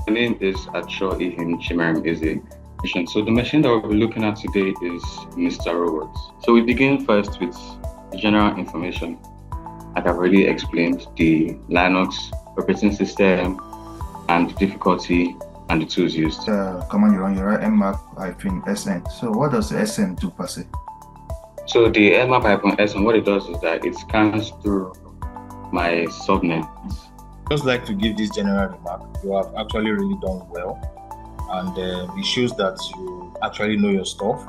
My name is Acho Ihim Chimarim Eze. So the machine that we'll be looking at today is Mr. Robot. So we begin first with general information. Like I've already explained, the Linux operating system and the difficulty and the tools used. Command you run your mmap-sn. So what does the sn do per se? So the mmap-sn, what it does is that it scans through my subnets. Just like to give this general remark, you have actually really done well, and it shows that you actually know your stuff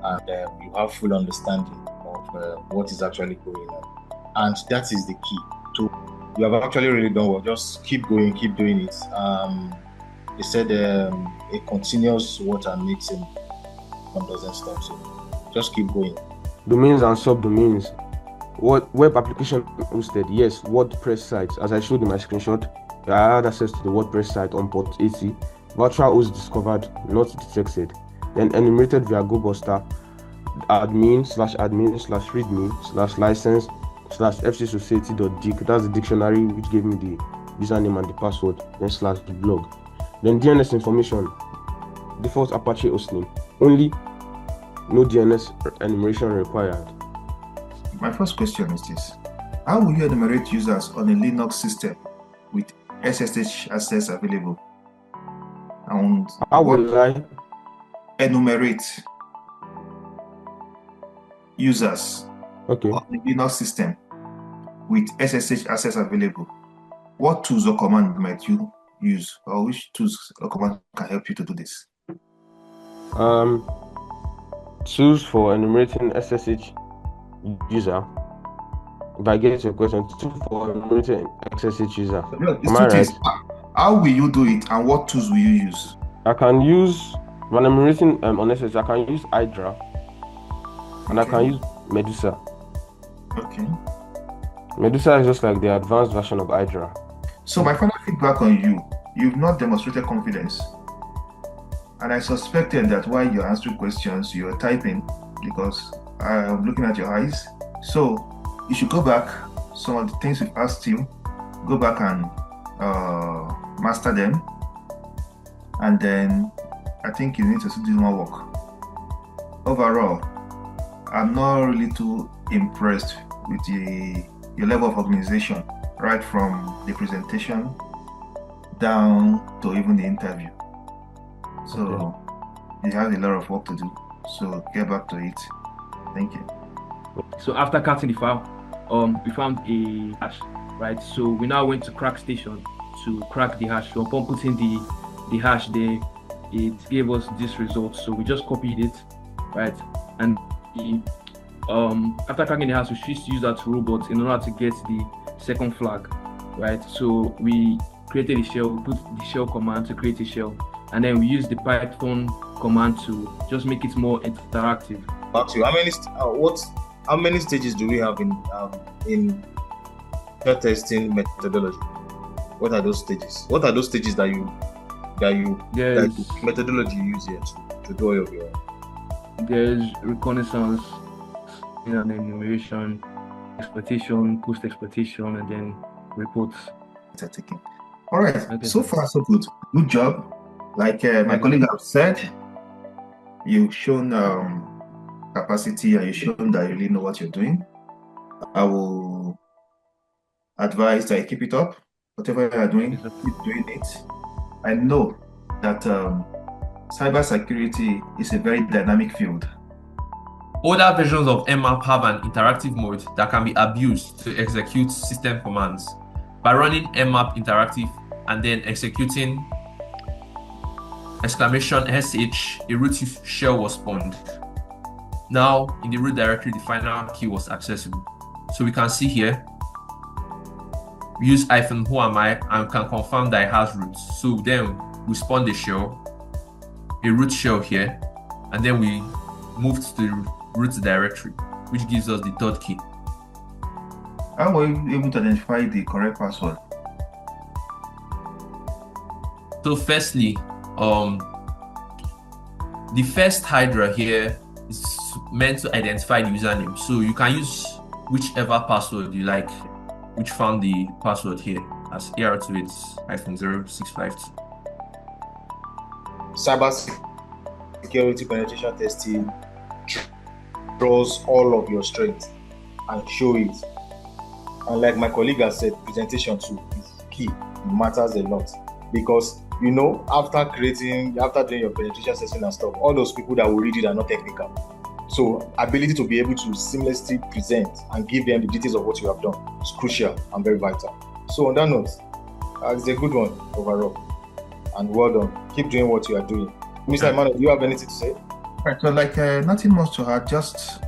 and you have full understanding of what is actually going on, and that is the key. So you have actually really done well. Just keep going, keep doing it. They said a continuous water makes him doesn't stop. So just keep going. Domains and subdomains. What web application hosted? Yes, WordPress sites. As I showed in my screenshot, I had access to the WordPress site on port 80. Virtual host discovered, not detected. Then enumerated via GoBuster. admin/admin/readme/license/fcsociety.dic. That's the dictionary which gave me the username and the password. Then /blog. Then DNS information. Default Apache hostname. Only no DNS enumeration required. My first question is this: how will you enumerate users on a Linux system with SSH access available? And how will I enumerate users on a Linux system with SSH access available? What tools or command might you use, or which tools or command can help you to do this? Tools for enumerating SSH user. If I get your question, tools for enumerating SSH user. Am I right? How will you do it, and what tools will you use? I can use, when I'm enumerating on SSH, I can use Hydra, and I can use Medusa. Okay. Medusa is just like the advanced version of Hydra. So my final feedback on you: you've not demonstrated confidence, and I suspected that while you're answering questions, you're typing, because I'm looking at your eyes. So you should go back, some of the things we've asked you, go back and master them, and then I think you need to do more work. Overall, I'm not really too impressed with your level of organization, right from the presentation down to even the interview. So you have a lot of work to do. So get back to it. Thank you. So after counting the file, we found a hash, right? So we now went to crack station to crack the hash. So upon putting the hash there, it gave us this result. So we just copied it, right? And after cracking the hash, we switched to use that robot in order to get the second flag, right? So we created a shell, put the shell command to create a shell, and then we used the Python command to just make it more interactive. Actually, how many stages do we have in threat testing methodology? What are those stages? What are those stages that methodology you use here to do all of your? There's reconnaissance, and enumeration, exploitation, post-exploitation, and then reports. All right. Okay. So far, so good. Good job. Like my colleague have said, you've shown capacity, and you've shown that you really know what you're doing. I will advise that you keep it up. Whatever you're doing, keep doing it. I know that cybersecurity is a very dynamic field. Older versions of mmap have an interactive mode that can be abused to execute system commands. By running mmap interactive and then executing !sh, a root shell was spawned. Now, in the root directory, the final key was accessible. So we can see here, we use -whoami and can confirm that it has roots. So then we spawn the shell, a root shell here, and then we moved to the root directory, which gives us the third key. How were you able to identify the correct password? So firstly, the first Hydra here is meant to identify the username. So you can use whichever password you like, which found the password here as AR28-0652. cyber security penetration testing draws all of your strength and show it. And like my colleague has said, presentation too is key. It matters a lot because after doing your penetration testing and stuff, all those people that will read it are not technical. So ability to be able to seamlessly present and give them the details of what you have done is crucial and very vital. So on that note, it's a good one overall. And well done. Keep doing what you are doing. Mr. Emmanuel, do you have anything to say? Right, so nothing much to add, just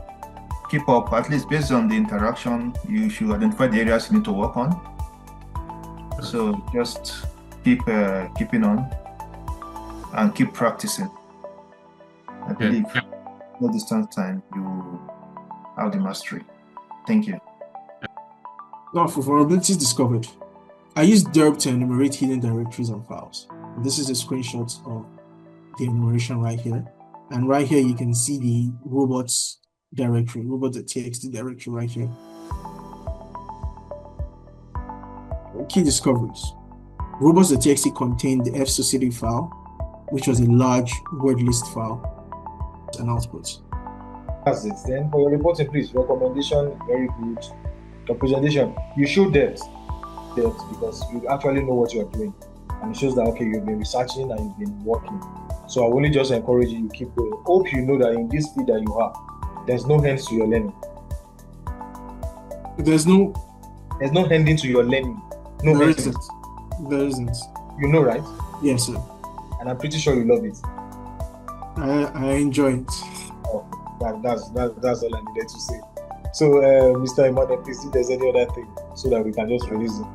keep up, at least based on the interaction, you should identify the areas you need to work on. So just keeping on and keep practicing. I believe no distance time, you have the mastery. Thank you. Now for vulnerabilities discovered, I used derp to enumerate hidden directories and files. This is a screenshot of the enumeration right here. And right here, you can see the robots directory, robots.txt directory right here. Key discoveries. Robots.txt contained the fsucd file, which was a large word list file, and outputs. That's it. Then for your reporting, please, recommendation, very good. Your presentation, you show depth because you actually know what you are doing. And it shows that, okay, you've been researching and you've been working. So I only just encourage you to keep going. Hope you know that in this field that you have, there's no end to your learning. There's no ending to your learning. No, there isn't. There isn't. You know, right? Yes, sir. And I'm pretty sure you love it. I enjoy it. Oh, that's all I needed to say. So, Mr. Emmanuel, please, if there's any other thing, so that we can just release it.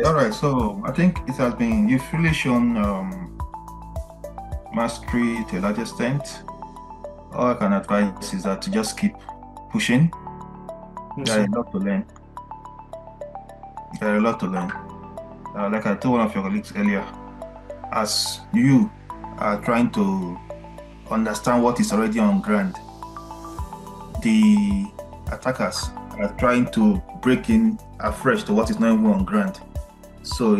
All right. So I think you've really shown mastery to a large extent. All I can advise is that to just keep pushing. Yes, There are sir. a lot to learn. Like I told one of your colleagues earlier, as you are trying to understand what is already on ground, the attackers are trying to break in afresh to what is not even on ground. So,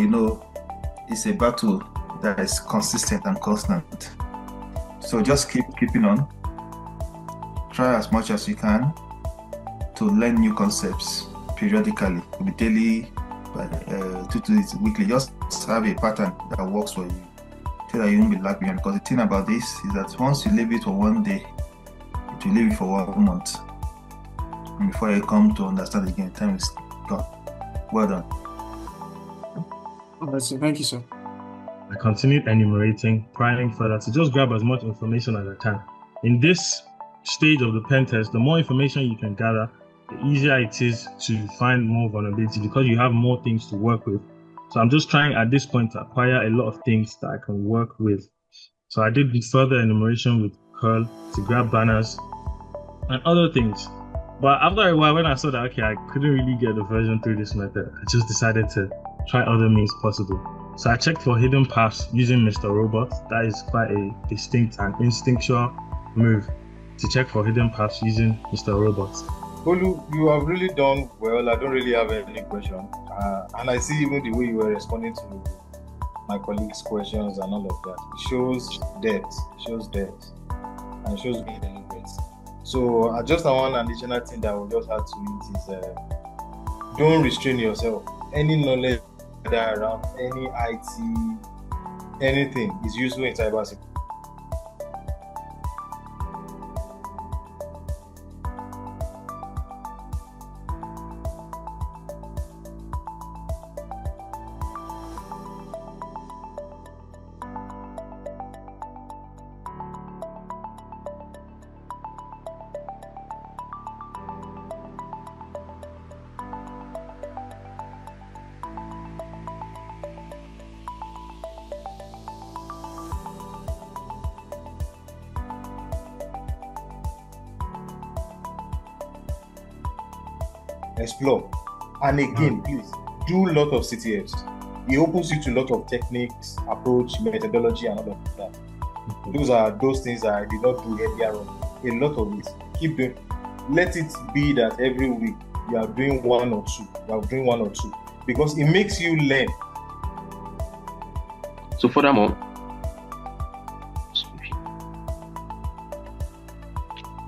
it's a battle that is consistent and constant. So just keeping on. Try as much as you can to learn new concepts periodically. It will be daily, weekly. Just have a pattern that works for you so that you won't be lagging behind. Because the thing about this is that once you leave it for one day, it will leave it for 1 month. And before you come to understand again, time is gone. Well done. All right, so thank you, sir. I continued enumerating, prying further to just grab as much information as I can. In this stage of the pen test, the more information you can gather, the easier it is to find more vulnerability because you have more things to work with. So I'm just trying at this point to acquire a lot of things that I can work with. So I did further enumeration with curl to grab banners and other things. But after a while, when I saw that, okay, I couldn't really get the version through this method, I just decided to try other means possible. So I checked for hidden paths using Mr. Robot. That is quite a distinct and instinctual move to check for hidden paths using Mr. Robot. Olu, you have really done well. I don't really have any question. And I see even the way you were responding to my colleagues' questions and all of that. It shows depth. And it shows being deliberate. So just one additional thing that we'll just add to it is don't restrain yourself. Any knowledge that around any IT, anything is useful in cybersecurity. Explore. And again, please do a lot of CTFs. It opens you to a lot of techniques, approach, methodology, and all of that. Those things that I did not do earlier on. A lot of it. Keep doing. Let it be that every week you are doing one or two. Because it makes you learn. So furthermore,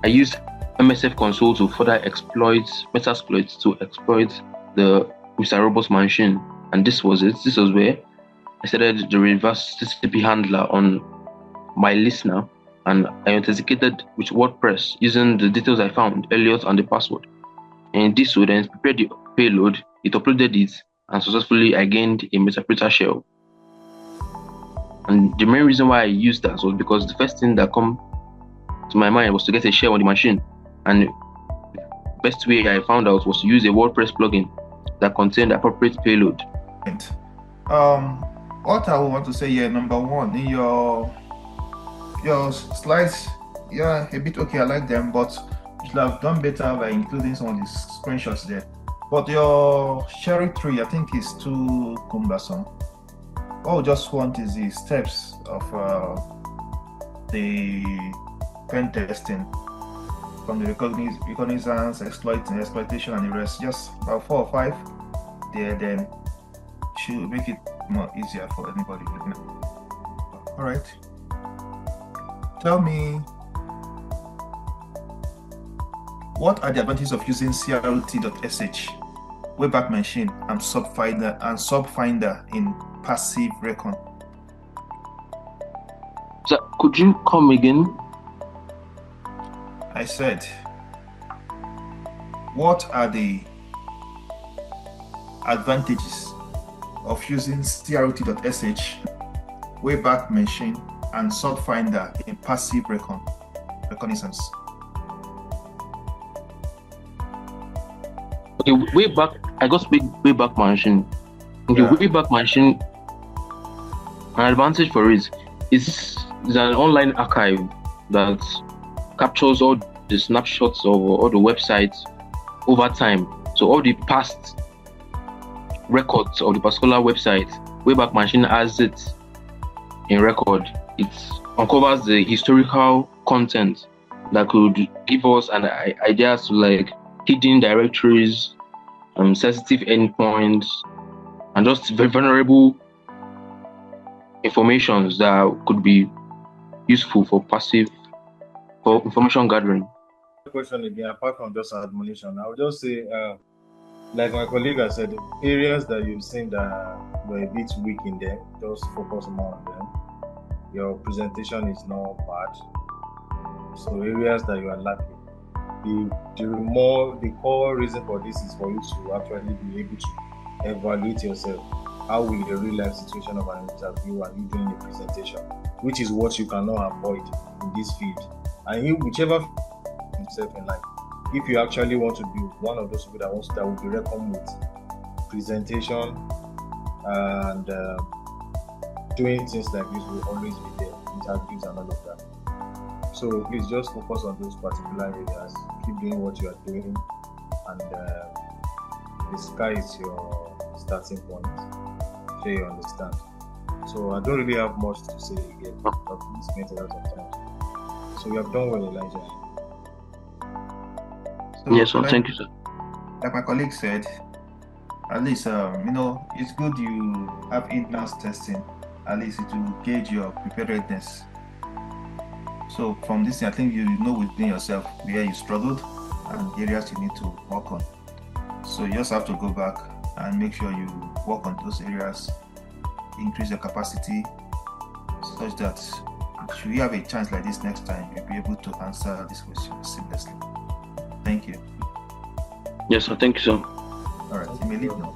I used MSF console to further metasploit to exploit the Mr. Robot's machine. And this was it. This was where I started the reverse TCP handler on my listener, and I authenticated with WordPress using the details I found, Elliot and the password. And this would then prepare the payload, it uploaded it, and successfully I gained a Metapreter shell. And the main reason why I used that was because the first thing that come to my mind was to get a shell on the machine. And the best way I found out was to use a WordPress plugin that contained the appropriate payload. What I would want to say here, number one, in your slides, yeah, a bit okay, I like them, but you should have done better by including some of these screenshots there. But your sharing tree, I think, is too cumbersome. What we just want is the steps of the pen testing, from the reconnaissance, exploitation, and the rest. Just about 4 or 5 there, then should make it more easier for anybody. All right. Tell me, what are the advantages of using crt.sh, Wayback Machine, and Subfinder in passive recon? So could you come again? I said, what are the advantages of using crt.sh, Wayback Machine, and Subfinder in passive reconnaissance? Okay, I got Wayback Machine. Okay, Yeah. Wayback Machine, an advantage for it is an online archive that captures all the snapshots of all the websites over time. So all the past records of the particular website, Wayback Machine has it in record. It uncovers the historical content that could give us an idea to like hidden directories, sensitive endpoints, and just very vulnerable informations that could be useful for information gathering. Question again, apart from just admonition, I would just say, like my colleague has said, areas that you've seen that were a bit weak in them, just focus more on them. Your presentation is not bad. So areas that you are lacking, the core reason for this is for you to actually be able to evaluate yourself. How will the real life situation of an interview and you doing the presentation, which is what you cannot avoid in this field. And you, whichever yourself in life, if you actually want to be one of those people that will be reckoned with presentation and doing things like this will always be there, interviews and all of that. So please just focus on those particular areas. Keep doing what you are doing, and the sky is your starting point. So you understand. So I don't really have much to say again. I've spent a lot of time. So you have done well, Elijah. So, Yes, sir. Thank you, sir. Like my colleague said, at least it's good you have in-house testing. At least it will gauge your preparedness. So from this, I think you know within yourself where you struggled and areas you need to work on. So you just have to go back and make sure you work on those areas, increase your capacity, such that should you have a chance like this next time, you'll be able to answer this question seamlessly. Thank you. Yes, sir. Thank you, sir. All right, you may leave now.